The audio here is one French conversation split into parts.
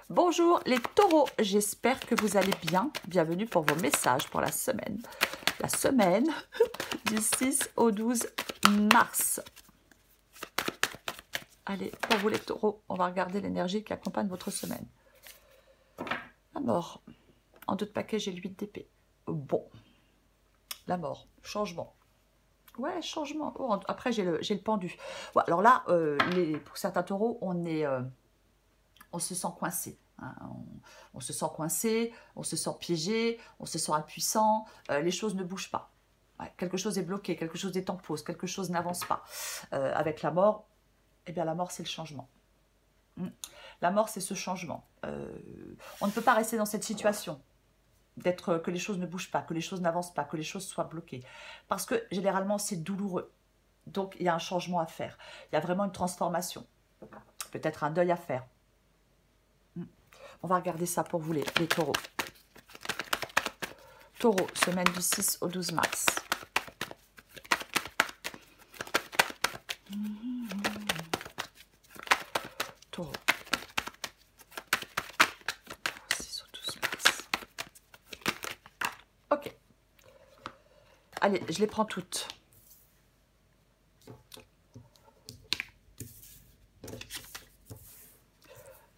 Bonjour les taureaux, j'espère que vous allez bien. Bienvenue pour vos messages pour la semaine. La semaine du 6 au 12 mars. Allez, pour vous les taureaux, on va regarder l'énergie qui accompagne votre semaine. La mort. En 2 de paquet, j'ai le 8 d'épée. Bon. La mort. Changement. Ouais, changement. Oh, après, j'ai le pendu. Ouais, alors là, pour certains taureaux, on se sent coincé. Hein, on se sent coincé, on se sent piégé, on se sent impuissant, les choses ne bougent pas. Ouais, quelque chose est bloqué, quelque chose est en pause, quelque chose n'avance pas. Avec la mort, eh bien la mort c'est le changement. La mort c'est ce changement. On ne peut pas rester dans cette situation, que les choses ne bougent pas, que les choses n'avancent pas, que les choses soient bloquées. Parce que généralement c'est douloureux. Donc il y a un changement à faire. Il y a vraiment une transformation. Peut-être un deuil à faire. On va regarder ça pour vous les taureaux. Taureau, semaine du 6 au 12 mars. Taureau. 6 au 12 mars. Ok. Allez, je les prends toutes.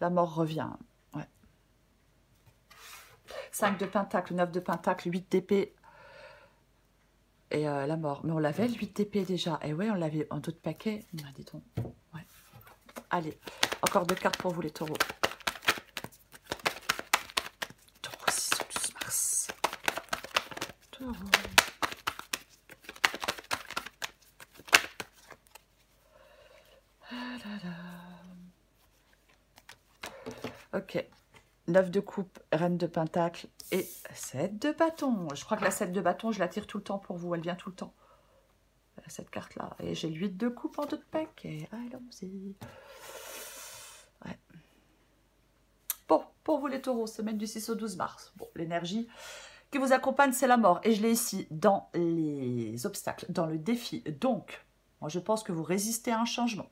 La mort revient. 5 de pentacle, 9 de pentacle, 8 d'épée et la mort. Mais on l'avait le 8 d'épée déjà. Et ouais, on l'avait en d'autres paquets. Dis donc. Ouais. Allez, encore 2 cartes pour vous les taureaux. Taureau 6 au 12 mars. Taureau. Ok. 9 de coupe, reine de pentacle et 7 de bâton. Je crois que la 7 de bâton, je la tire tout le temps pour vous. Elle vient tout le temps. Cette carte-là. Et j'ai le 8 de coupe en 2 de paquet. Allons-y. Ouais. Bon, pour vous les taureaux, semaine du 6 au 12 mars. Bon, l'énergie qui vous accompagne, c'est la mort. Et je l'ai ici dans les obstacles, dans le défi. Donc, moi je pense que vous résistez à un changement.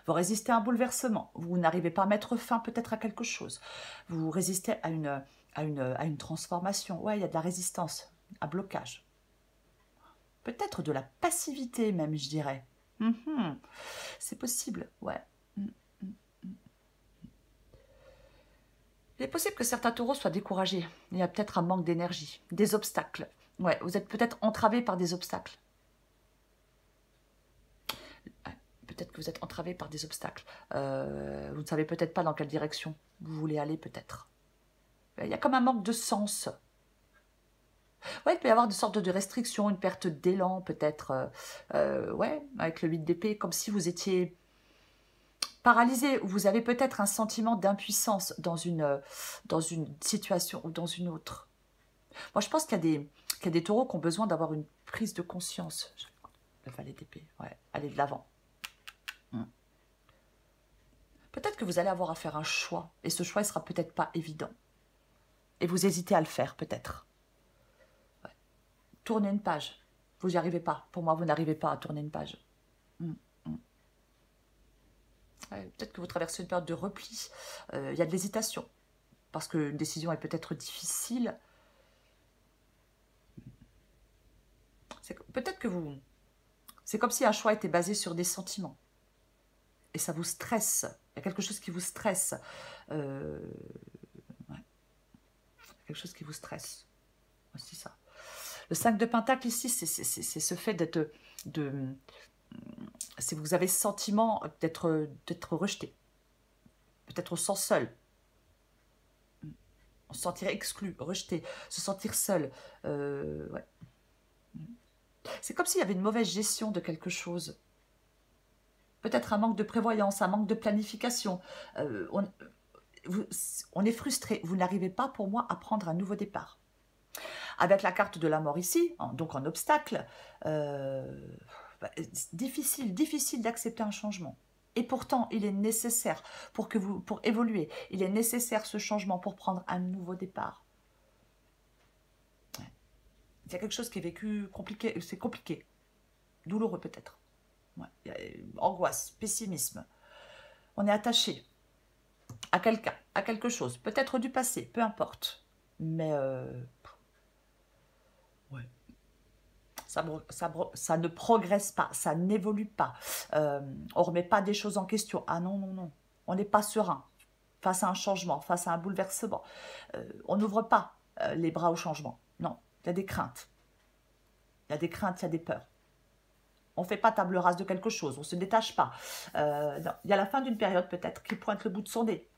Vous résistez à un bouleversement. Vous n'arrivez pas à mettre fin peut-être à quelque chose. Vous résistez à une transformation. Ouais, il y a de la résistance, un blocage. Peut-être de la passivité même, je dirais. C'est possible, ouais. Il est possible que certains taureaux soient découragés. Il y a peut-être un manque d'énergie, des obstacles. Ouais, vous êtes peut-être entravés par des obstacles. Peut-être que vous êtes entravé par des obstacles. Vous ne savez peut-être pas dans quelle direction vous voulez aller, peut-être. Il y a comme un manque de sens. Ouais, il peut y avoir des sortes de restrictions, une perte d'élan, peut-être. Ouais, avec le 8 d'épée, comme si vous étiez paralysé. Vous avez peut-être un sentiment d'impuissance dans une situation ou dans une autre. Moi, je pense qu'il y a des taureaux qui ont besoin d'avoir une prise de conscience. Le valet d'épée, ouais, aller de l'avant. Peut-être que vous allez avoir à faire un choix, et ce choix ne sera peut-être pas évident. Et vous hésitez à le faire, peut-être. Ouais. Tournez une page. Vous n'y arrivez pas. Pour moi, vous n'arrivez pas à tourner une page. Ouais, peut-être que vous traversez une période de repli. Il y a de l'hésitation, parce qu'une décision est peut-être difficile. Peut-être que vous... C'est comme si un choix était basé sur des sentiments. Et ça vous stresse. Il y a quelque chose qui vous stresse. Ouais. Quelque chose qui vous stresse. C'est ça. Le 5 de pentacle ici, c'est ce fait d'être... Si vous avez le sentiment d'être rejeté. Peut-être on se sent seul. On se sentir exclu, rejeté, se sentir seul. Ouais. C'est comme s'il y avait une mauvaise gestion de quelque chose. Peut-être un manque de prévoyance, un manque de planification. On est frustré. Vous n'arrivez pas, pour moi, à prendre un nouveau départ. Avec la carte de la mort ici, donc en obstacle, difficile d'accepter un changement. Et pourtant, il est nécessaire pour évoluer. Il est nécessaire ce changement pour prendre un nouveau départ. Ouais. Il y a quelque chose qui est vécu compliqué. C'est compliqué. Douloureux peut-être. Ouais. Angoisse, pessimisme. On est attaché. à quelqu'un, à quelque chose, peut-être du passé, peu importe. Mais ouais. Ça ne progresse pas, ça n'évolue pas. On ne remet pas des choses en question. Ah non, non, non. On n'est pas serein face à un changement, face à un bouleversement. On n'ouvre pas les bras au changement. Non, il y a des craintes. Il y a des craintes, il y a des peurs. On ne fait pas table rase de quelque chose, on ne se détache pas. Non. Il y a la fin d'une période peut-être qui pointe le bout de son nez.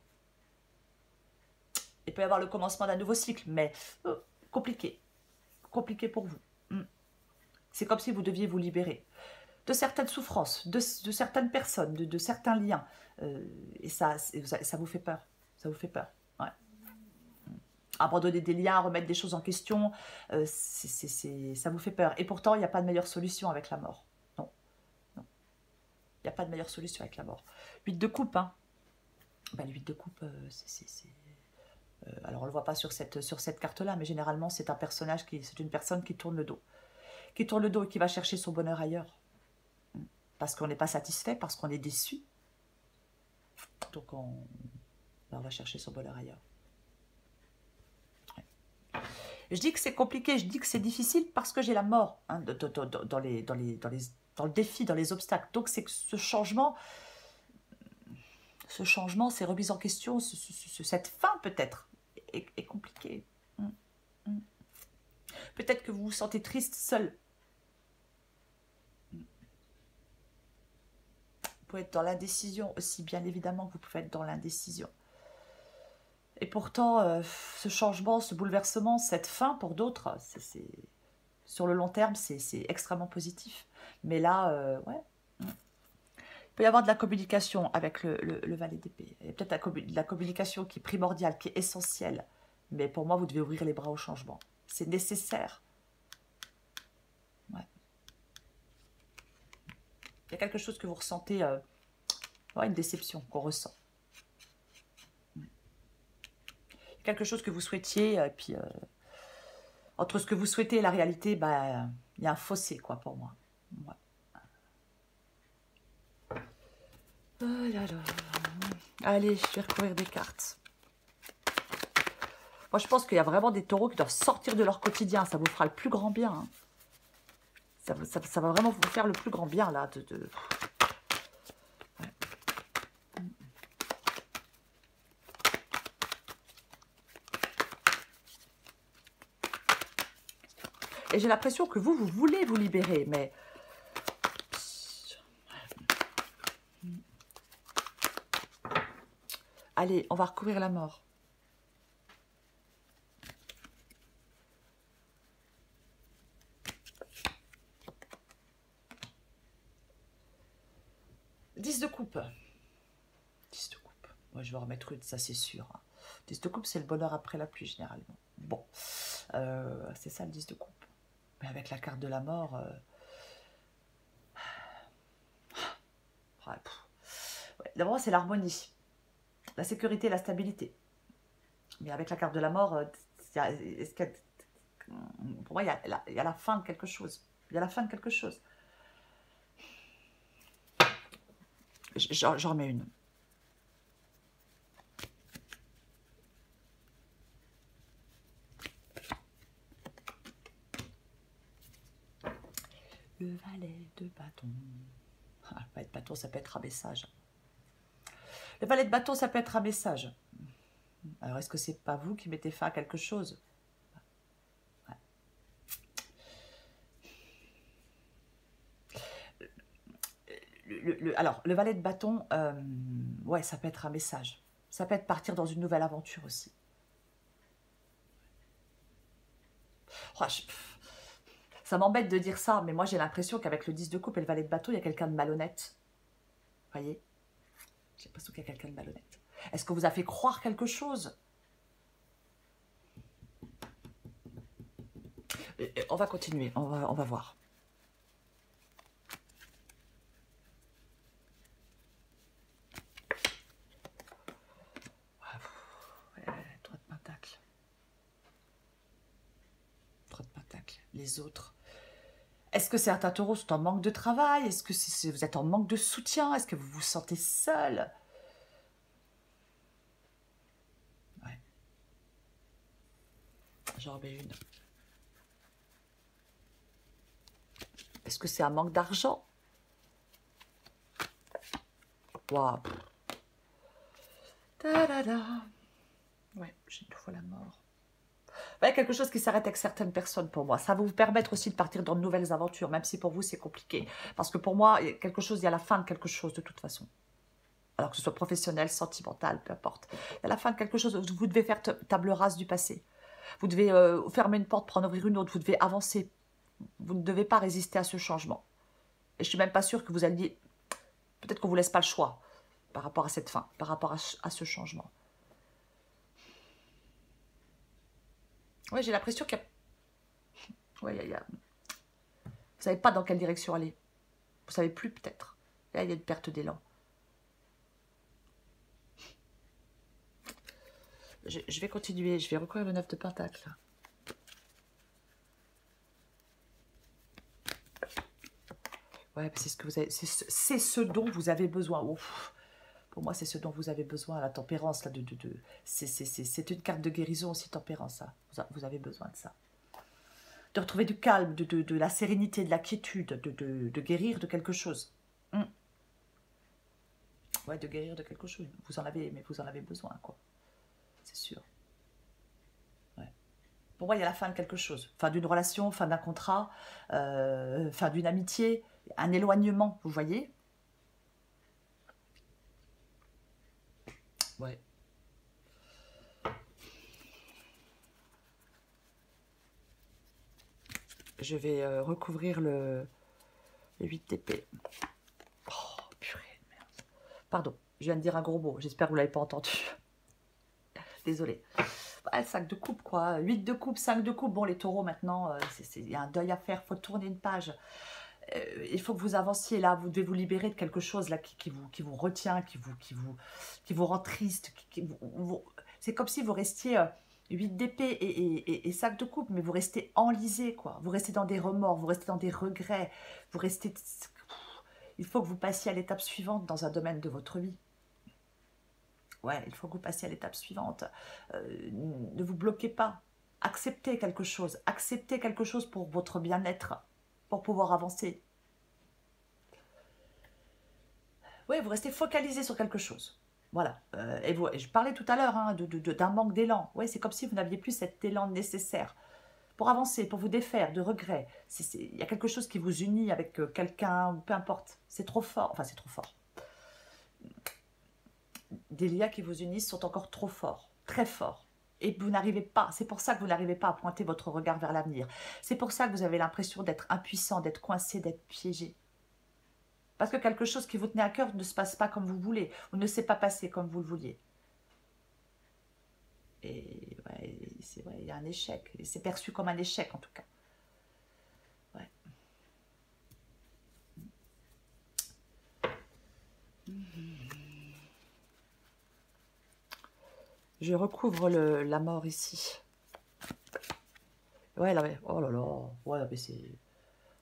Il peut y avoir le commencement d'un nouveau cycle, mais compliqué. Compliqué pour vous. C'est comme si vous deviez vous libérer de certaines souffrances, de certaines personnes, de certains liens. Et ça vous fait peur. Ça vous fait peur. Ouais. Abandonner des liens, remettre des choses en question, ça vous fait peur. Et pourtant, il n'y a pas de meilleure solution avec la mort. Non. Non. Il n'y a pas de meilleure solution avec la mort. 8 de coupe, hein. Ben, le 8 de coupe, alors on ne le voit pas sur cette carte-là, mais généralement, c'est un personnage c'est une personne qui tourne le dos. Qui tourne le dos et qui va chercher son bonheur ailleurs. Parce qu'on n'est pas satisfait, parce qu'on est déçu. Donc on va chercher son bonheur ailleurs. Ouais. Je dis que c'est compliqué, je dis que c'est difficile parce que j'ai la mort hein, dans le défi, dans les obstacles. Donc c'est que ce changement, ces remises en question, cette fin peut-être est compliquée. Peut-être que vous vous sentez triste seul. Vous pouvez être dans l'indécision aussi, bien évidemment que vous pouvez être dans l'indécision. Et pourtant, ce changement, ce bouleversement, cette fin, pour d'autres, sur le long terme, c'est extrêmement positif. Mais là, ouais. Il peut y avoir de la communication avec le valet d'épée. Il y a peut-être de la communication qui est primordiale, qui est essentielle. Mais pour moi, vous devez ouvrir les bras au changement. C'est nécessaire. Ouais. Il y a quelque chose que vous ressentez, ouais, une déception qu'on ressent. Quelque chose que vous souhaitiez, et puis entre ce que vous souhaitez et la réalité, bah, il y a un fossé, quoi, pour moi. Ouais. Oh là là. Allez, je vais recouvrir des cartes. Moi, je pense qu'il y a vraiment des taureaux qui doivent sortir de leur quotidien. Ça vous fera le plus grand bien. Hein. Ça va vraiment vous faire le plus grand bien, là. Ouais. Et j'ai l'impression que vous voulez vous libérer, mais... Allez, on va recouvrir la mort. De coupe. 10 de coupe. Moi, je vais en remettre une, ça c'est sûr. 10 de coupe, c'est le bonheur après la pluie, généralement. Bon, c'est ça le 10 de coupe. Mais avec la carte de la mort... Ouais, d'abord, c'est l'harmonie. La sécurité et la stabilité. Mais avec la carte de la mort, pour moi, il y a la fin de quelque chose. Il y a la fin de quelque chose. J'en remets une. Le valet de bâton. Ah, le valet de bâton, ça peut être un message. Le valet de bâton, ça peut être un message. Alors, est-ce que c'est pas vous qui mettez fin à quelque chose? Ouais. Alors, le valet de bâton, ouais, ça peut être un message. Ça peut être partir dans une nouvelle aventure aussi. Oh, ça m'embête de dire ça, mais moi j'ai l'impression qu'avec le 10 de coupe et le valet de bâton, il y a quelqu'un de malhonnête. Vous voyez? J'ai l'impression qu'il y a quelqu'un de malhonnête. Est-ce que vous a fait croire quelque chose? On va continuer, on va voir. Trois de pentacle. Trois de pentacle. Les autres. Est-ce que certains taureaux sont en manque de travail? Est-ce que vous êtes en manque de soutien? Est-ce que vous vous sentez seul? J'en remets une. Est-ce que c'est un manque d'argent? Waouh. Ouais, j'ai une fois la mort. Ouais, quelque chose qui s'arrête avec certaines personnes pour moi. Ça va vous permettre aussi de partir dans de nouvelles aventures, même si pour vous c'est compliqué. Parce que pour moi, il y a quelque chose, il y a la fin de quelque chose de toute façon. Alors que ce soit professionnel, sentimental, peu importe. Il y a la fin de quelque chose. Vous devez faire table rase du passé. Vous devez fermer une porte pour en ouvrir une autre. Vous devez avancer. Vous ne devez pas résister à ce changement. Et je suis même pas sûre que vous alliez... Peut-être qu'on ne vous laisse pas le choix par rapport à cette fin, par rapport à ce changement. Oui, j'ai l'impression qu'il y a... Ouais, vous ne savez pas dans quelle direction aller. Vous ne savez plus peut-être. Là, il y a une perte d'élan. Je vais continuer. Je vais recouvrir le 9 de Pentacle. Ouais, c'est ce que vous avez, c'est ce dont vous avez besoin. Ouf. Pour moi, c'est ce dont vous avez besoin, la tempérance. Là, c'est une carte de guérison aussi, tempérance. Ça. Vous avez besoin de ça. De retrouver du calme, de la sérénité, de la quiétude, de guérir de quelque chose. Ouais, de guérir de quelque chose. Vous en avez, mais vous en avez besoin, quoi. C'est sûr. Ouais. Pour moi, il y a la fin de quelque chose. Fin d'une relation, fin d'un contrat, fin d'une amitié, un éloignement, vous voyez? Ouais. Je vais recouvrir le 8 d'épée. Oh, purée, merde. Pardon, je viens de dire un gros mot. J'espère que vous ne l'avez pas entendu. Désolée. Le 5 de coupe, quoi. 8 de coupe, 5 de coupe. Bon, les taureaux, maintenant, il y a un deuil à faire. Il faut tourner une page. Il faut que vous avanciez là. Vous devez vous libérer de quelque chose là qui vous retient, qui vous rend triste. C'est comme si vous restiez 8 d'épée et 5 de coupe, mais vous restez enlisé, quoi. Vous restez dans des remords, vous restez dans des regrets. Vous restez... Il faut que vous passiez à l'étape suivante dans un domaine de votre vie. Ouais, il faut que vous passiez à l'étape suivante. Ne vous bloquez pas. Acceptez quelque chose. Acceptez quelque chose pour votre bien-être, pour pouvoir avancer. Oui, vous restez focalisé sur quelque chose. Voilà. Et je parlais tout à l'heure hein, d'un manque d'élan. Oui, c'est comme si vous n'aviez plus cet élan nécessaire pour avancer, pour vous défaire de regrets. Il y a quelque chose qui vous unit avec quelqu'un, ou peu importe. C'est trop fort. Enfin, c'est trop fort. Des liens qui vous unissent sont encore trop forts, très forts. Et vous n'arrivez pas, c'est pour ça que vous n'arrivez pas à pointer votre regard vers l'avenir. C'est pour ça que vous avez l'impression d'être impuissant, d'être coincé, d'être piégé. Parce que quelque chose qui vous tenait à cœur ne se passe pas comme vous voulez, ou ne s'est pas passé comme vous le vouliez. Et ouais, c'est vrai, il y a un échec. Et c'est perçu comme un échec en tout cas. Ouais. Je recouvre la mort ici. Ouais, là, ouais. Oh là là. Ouais, mais c'est...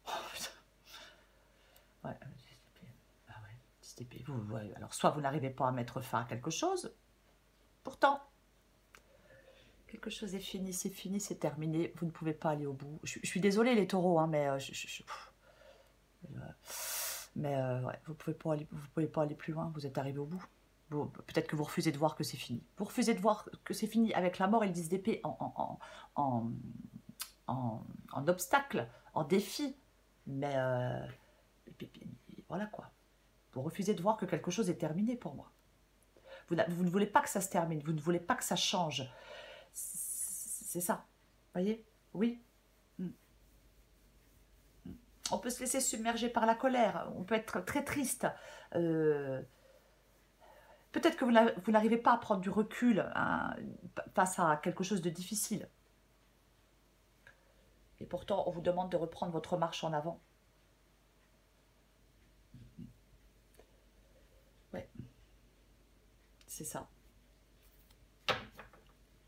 Oh, putain. Ouais, ah ouais, 10 d'épée. Ouais, alors, soit vous n'arrivez pas à mettre fin à quelque chose, pourtant, quelque chose est fini, c'est terminé, vous ne pouvez pas aller au bout. Je suis désolée les taureaux, hein, mais ouais, vous pouvez pas aller plus loin, vous êtes arrivé au bout. Bon, peut-être que vous refusez de voir que c'est fini. Vous refusez de voir que c'est fini avec la mort et le 10 d'épée en obstacle, en défi. Mais voilà quoi. Vous refusez de voir que quelque chose est terminé pour moi. Vous ne voulez pas que ça se termine, vous ne voulez pas que ça change. C'est ça. Voyez? Oui. On peut se laisser submerger par la colère, on peut être très triste. Peut-être que vous n'arrivez pas à prendre du recul hein, face à quelque chose de difficile. Et pourtant, on vous demande de reprendre votre marche en avant. Ouais. C'est ça.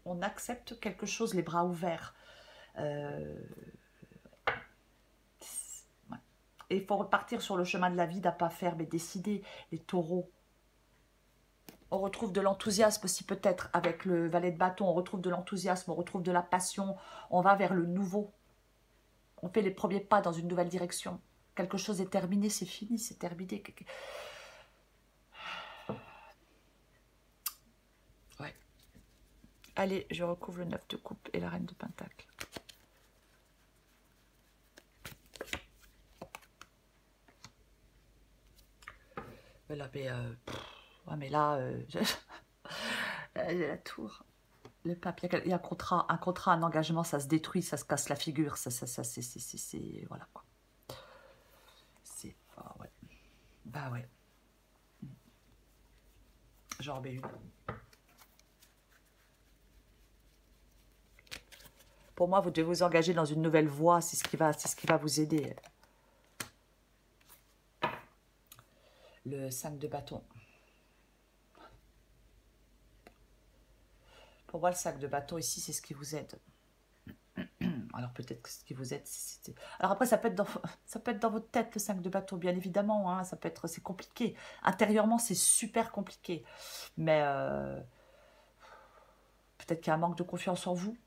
On accepte quelque chose les bras ouverts. Ouais. Et il faut repartir sur le chemin de la vie d'un pas ferme et décidé. Les taureaux. On retrouve de l'enthousiasme aussi peut-être avec le valet de bâton. On retrouve de l'enthousiasme, on retrouve de la passion. On va vers le nouveau. On fait les premiers pas dans une nouvelle direction. Quelque chose est terminé, c'est fini, c'est terminé. Ouais. Allez, je recouvre le 9 de coupe et la reine de pentacle. Là, ouais, mais là, la tour, le pape, il y a un contrat, un engagement, ça se détruit, ça se casse la figure, c'est, voilà quoi. C'est, ouais. Bah ouais. J'en remets une. Pour moi, vous devez vous engager dans une nouvelle voie, c'est ce qui va vous aider. Le 5 de bâton. Pour moi, le 5 de bâton ici, c'est ce qui vous aide. Alors peut-être que ce qui vous aide, alors après, ça peut être dans votre tête, le 5 de bâton, bien évidemment. Hein, ça peut être, c'est compliqué. Intérieurement, c'est super compliqué. Mais peut-être qu'il y a un manque de confiance en vous.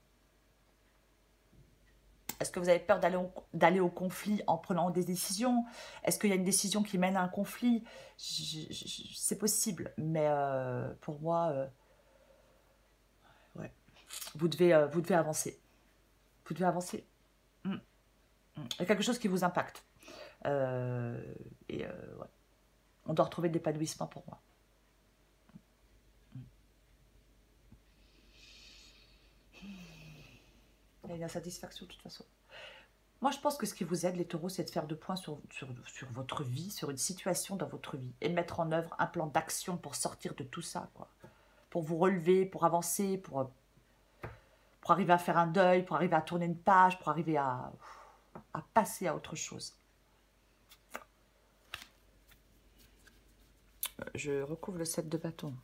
Est-ce que vous avez peur d'aller au conflit en prenant des décisions? Est-ce qu'il y a une décision qui mène à un conflit? C'est possible, mais pour moi, ouais. Vous devez avancer. Vous devez avancer. Il y a quelque chose qui vous impacte. Ouais. On doit retrouver de l'épanouissement pour moi. Il y a une insatisfaction de toute façon. Moi, je pense que ce qui vous aide, les taureaux, c'est de faire de points sur votre vie, sur une situation dans votre vie, et de mettre en œuvre un plan d'action pour sortir de tout ça, quoi. Pour vous relever, pour avancer, pour arriver à faire un deuil, pour arriver à tourner une page, pour arriver à passer à autre chose. Je recouvre le 7 de bâton.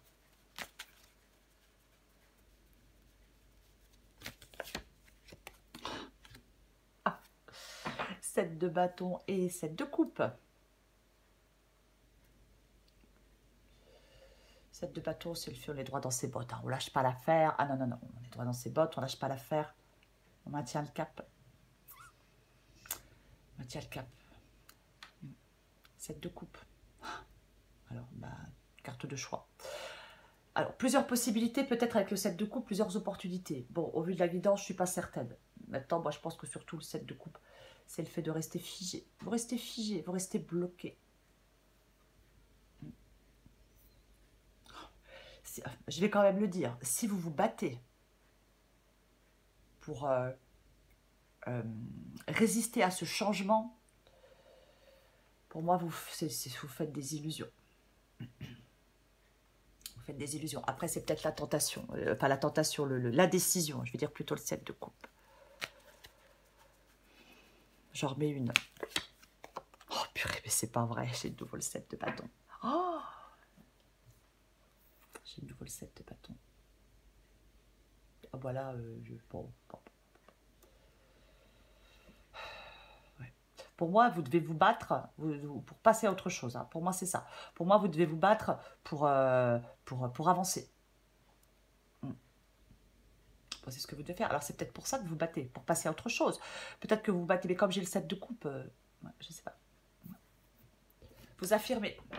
Ah, 7 de bâton et 7 de coupe. 7 de bâton, c'est le fait, on est droit dans ses bottes. Hein. On lâche pas l'affaire. Ah non, non, non, on est droit dans ses bottes, on lâche pas l'affaire. On maintient le cap. On maintient le cap. 7 de coupe. Alors, carte de choix. Alors, plusieurs possibilités, peut-être avec le 7 de coupe, plusieurs opportunités. Bon, au vu de la guidance, je ne suis pas certaine. Maintenant, moi, je pense que surtout le 7 de coupe, c'est le fait de rester figé. Vous restez figé, vous restez bloqué. Je vais quand même le dire, si vous vous battez pour résister à ce changement, pour moi, vous faites des illusions. Vous faites des illusions. Après, c'est peut-être la tentation. Pas la tentation, la décision. Je vais dire plutôt le 7 de coupe. J'en remets une. Oh purée, mais c'est pas vrai. J'ai de nouveau le 7 de bâton. Oh, j'ai de nouveau le 7 de bâton. Ah voilà, bon. Ouais. Pour moi, vous devez vous battre pour passer à autre chose. Hein. Pour moi, c'est ça. Pour moi, vous devez vous battre pour avancer. C'est ce que vous devez faire. Alors, c'est peut-être pour ça que vous battez, pour passer à autre chose. Peut-être que vous vous battez, mais comme j'ai le 7 de coupe, je ne sais pas. Vous affirmez. Moi,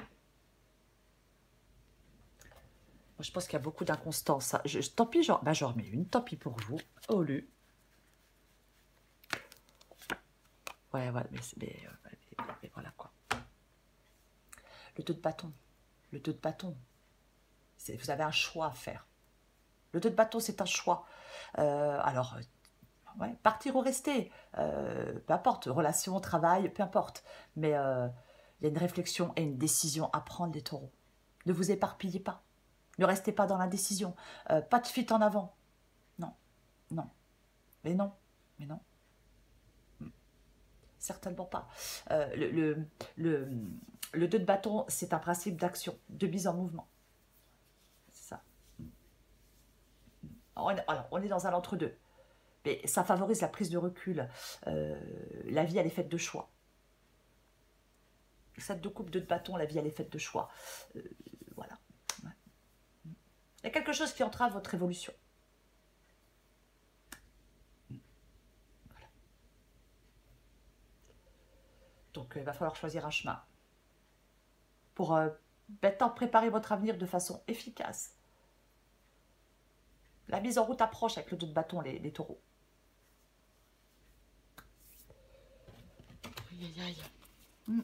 je pense qu'il y a beaucoup d'inconstance. Tant pis, j'en remets une. Tant pis pour vous. Au lieu. Ouais, voilà, mais voilà quoi. Le 2 de bâton. Le 2 de bâton. Vous avez un choix à faire. Le 2 de bâton, c'est un choix. Alors, ouais, partir ou rester, peu importe, relation, travail, peu importe. Mais il y a une réflexion et une décision à prendre, les taureaux. Ne vous éparpillez pas. Ne restez pas dans l'indécision. Pas de fuite en avant. Non, non. Mais non, mais non. Certainement pas. Le 2 de bâton, c'est un principe d'action, de mise en mouvement. C'est ça. Alors, on est dans un entre-deux. Mais ça favorise la prise de recul. La vie, elle est faite de choix. 7 de coupe, 2 de bâton, la vie, elle est faite de choix. Voilà. Ouais. Il y a quelque chose qui entrave votre évolution. Voilà. Donc, il va falloir choisir un chemin pour maintenant préparer votre avenir de façon efficace. La mise en route approche avec le 2 de bâton, les taureaux. Aïe, aïe, aïe.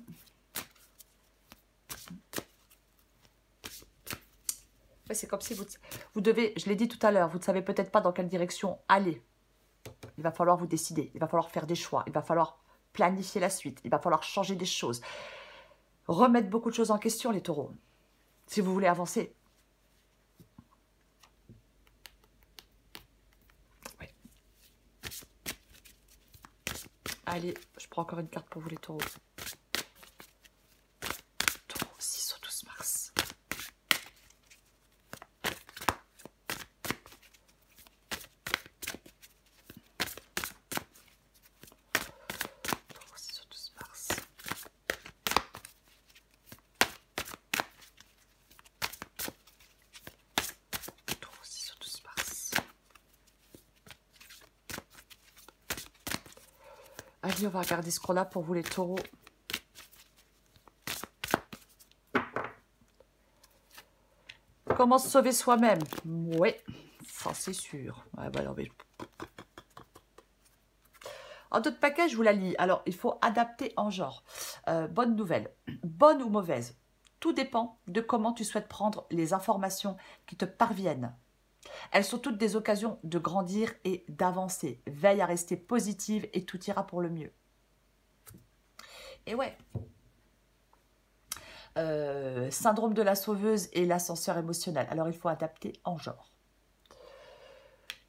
C'est comme si vous devez, je l'ai dit tout à l'heure, vous ne savez peut-être pas dans quelle direction aller. Il va falloir vous décider, il va falloir faire des choix, il va falloir planifier la suite, il va falloir changer des choses. Remettre beaucoup de choses en question, les taureaux, si vous voulez avancer. Oui. Allez, je prends encore une carte pour vous, les taureaux. Taureau 6 au 12 mars. Taureau 6 au 12 mars. Taureau 6 au 12 mars. Allez, on va regarder ce qu'on a pour vous, les taureaux. Comment se sauver soi-même? Oui, ça c'est sûr. Ouais, bah non, mais... En d'autres paquets, je vous la lis. Alors, il faut adapter en genre. Bonne nouvelle, bonne ou mauvaise. Tout dépend de comment tu souhaites prendre les informations qui te parviennent. Elles sont toutes des occasions de grandir et d'avancer. Veille à rester positive et tout ira pour le mieux. Et ouais. Syndrome de la sauveuse et l'ascenseur émotionnel. Alors, il faut adapter en genre.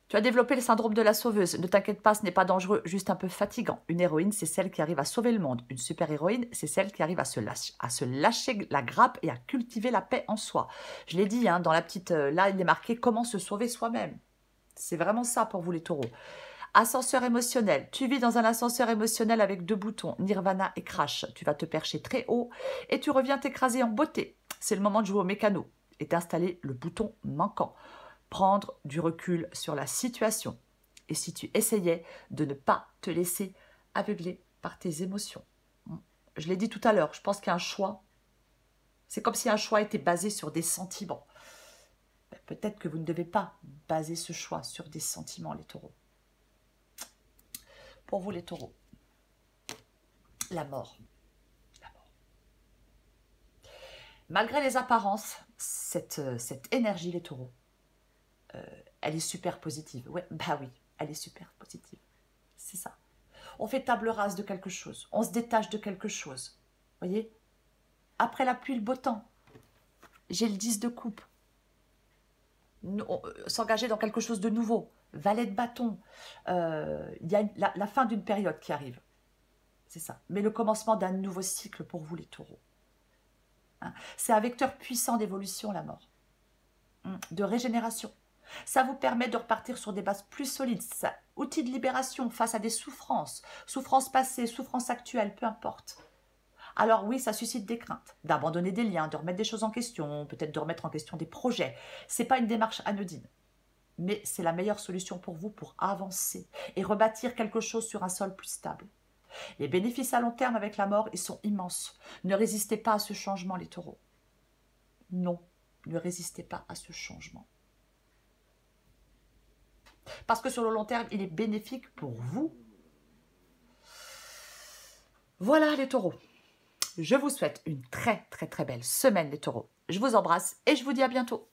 Tu as développé le syndrome de la sauveuse. Ne t'inquiète pas, ce n'est pas dangereux, juste un peu fatigant. Une héroïne, c'est celle qui arrive à sauver le monde. Une super-héroïne, c'est celle qui arrive à se lâcher la grappe et à cultiver la paix en soi. Je l'ai dit, hein, dans la petite... là, il est marqué « Comment se sauver soi-même ». C'est vraiment ça pour vous, les taureaux. Ascenseur émotionnel. Tu vis dans un ascenseur émotionnel avec 2 boutons, Nirvana et Crash. Tu vas te percher très haut et tu reviens t'écraser en beauté. C'est le moment de jouer au mécano et d'installer le bouton manquant. Prendre du recul sur la situation. Et si tu essayais de ne pas te laisser aveugler par tes émotions. Je l'ai dit tout à l'heure, je pense qu'il y a un choix. C'est comme si un choix était basé sur des sentiments. Peut-être que vous ne devez pas baser ce choix sur des sentiments, les taureaux. Pour vous, les taureaux, la mort. La mort. Malgré les apparences, cette énergie, les taureaux, elle est super positive. Ouais, bah oui, elle est super positive. C'est ça. On fait table rase de quelque chose. On se détache de quelque chose. Vous voyez? Après la pluie, le beau temps. J'ai le 10 de coupe. S'engager dans quelque chose de nouveau. Valet de bâton. Il y a la fin d'une période qui arrive. C'est ça. Mais le commencement d'un nouveau cycle pour vous, les taureaux. Hein? C'est un vecteur puissant d'évolution, la mort. De régénération. Ça vous permet de repartir sur des bases plus solides. Ça, outil de libération face à des souffrances. Souffrances passées, souffrances actuelles, peu importe. Alors oui, ça suscite des craintes. D'abandonner des liens, de remettre des choses en question, peut-être de remettre en question des projets. Ce n'est pas une démarche anodine. Mais c'est la meilleure solution pour vous pour avancer et rebâtir quelque chose sur un sol plus stable. Les bénéfices à long terme avec la mort, ils sont immenses. Ne résistez pas à ce changement, les taureaux. Non, ne résistez pas à ce changement. Parce que sur le long terme, il est bénéfique pour vous. Voilà les taureaux. Je vous souhaite une très très très belle semaine les taureaux. Je vous embrasse et je vous dis à bientôt.